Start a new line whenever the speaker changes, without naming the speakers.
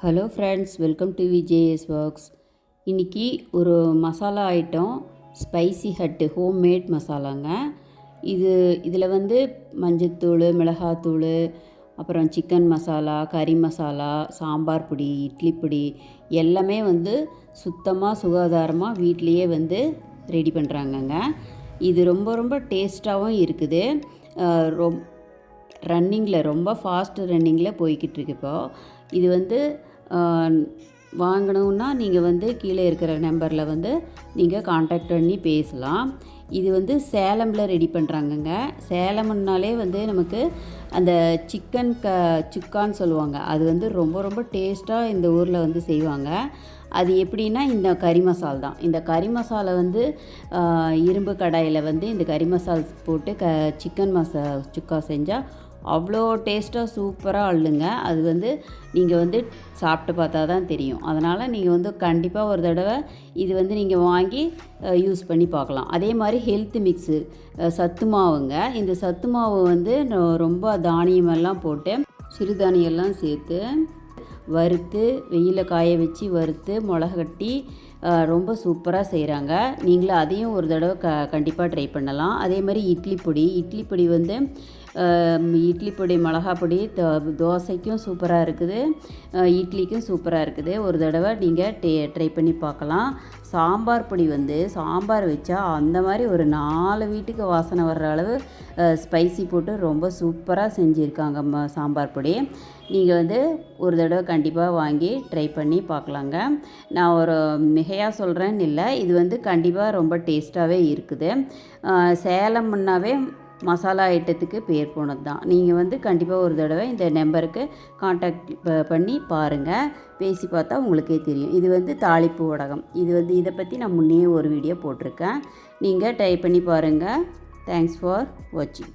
Hello friends, welcome to VJS works. இன்றைக்கி ஒரு masala item, spicy hot homemade மசாலாங்க. இதில் வந்து மஞ்சத்தூள், மிளகாத்தூள், அப்புறம் சிக்கன் மசாலா, கறி மசாலா, சாம்பார் பொடி, இட்லி பொடி எல்லாமே வந்து சுத்தமாக சுகாதாரமாக வீட்லேயே வந்து ரெடி பண்ணுறாங்கங்க. இது ரொம்ப ரொம்ப டேஸ்ட்டாகவும் இருக்குது. ரொம்ப ஃபாஸ்ட் ரன்னிங்கில் போய்கிட்டு இருக்கு. இது வந்து வாங்கணுன்னா நீங்கள் வந்து கீழே இருக்கிற நம்பரில் வந்து நீங்கள் காண்டாக்ட் பண்ணி பேசலாம். இது வந்து சேலமில் ரெடி பண்ணுறாங்கங்க. சேலம்னாலே வந்து நமக்கு அந்த சிக்கன் சுக்கான்னு சொல்லுவாங்க. அது வந்து ரொம்ப ரொம்ப டேஸ்ட்டாக இந்த ஊரில் வந்து செய்வாங்க. அது எப்படின்னா இந்த கறி மசால் தான். இந்த கறி மசாலா வந்து இரும்பு கடாயில் வந்து இந்த கறி மசால் போட்டு சிக்கன் சுக்கா செஞ்சால் அவ்வளோ டேஸ்ட்டாக சூப்பராக அள்ளுங்க. அது வந்து நீங்கள் வந்து சாப்பிட்டு பார்த்தா தான் தெரியும். அதனால் நீங்கள் வந்து கண்டிப்பாக ஒரு தடவை இது வந்து நீங்கள் வாங்கி யூஸ் பண்ணி பார்க்கலாம். அதே மாதிரி ஹெல்த் மிக்ஸு சத்து மாவுங்க. இந்த சத்து மாவு வந்து ரொம்ப தானியமெல்லாம் போட்டு சிறுதானியெல்லாம் சேர்த்து வறுத்து வெயிலில் காய வச்சு வறுத்து மிளகா கட்டி ரொம்ப சூப்பராக செய்கிறாங்க. நீங்களும் அதையும் ஒரு தடவை கண்டிப்பாக ட்ரை பண்ணலாம். அதே மாதிரி இட்லி பொடி வந்து இட்லி பொடி, மிளகா பொடி தோசைக்கும் சூப்பராக இருக்குது, இட்லிக்கும் சூப்பராக இருக்குது. ஒரு தடவை நீங்கள் ட்ரை பண்ணி பார்க்கலாம். சாம்பார் பொடி வந்து சாம்பார் வச்சா அந்த மாதிரி ஒரு 4 வீட்டுக்கு வாசனை வர்ற அளவு ஸ்பைசி போட்டு ரொம்ப சூப்பராக செஞ்சுருக்காங்க சாம்பார் பொடி. நீங்கள் வந்து ஒரு தடவை கண்டிப்பாக வாங்கி ட்ரை பண்ணி பார்க்கலாங்க. நான் ஒரு மிகையாக சொல்கிறேன்னு இல்லை, இது வந்து கண்டிப்பாக ரொம்ப டேஸ்ட்டாகவே இருக்குது. சேலம்னாவே மசாலா ஐட்டத்துக்கு பேர் போனது தான். நீங்கள் வந்து கண்டிப்பாக ஒரு தடவை இந்த நம்பருக்கு காண்டாக்ட் பண்ணி பாருங்கள். பேசி பார்த்தா உங்களுக்கே தெரியும். இது வந்து தாளிப்பு வடகம். இதை பற்றி நான் முன்னே ஒரு வீடியோ போட்டிருக்கேன். நீங்கள் ட்ரை பண்ணி பாருங்கள். தேங்க்ஸ் ஃபார் வாட்சிங்.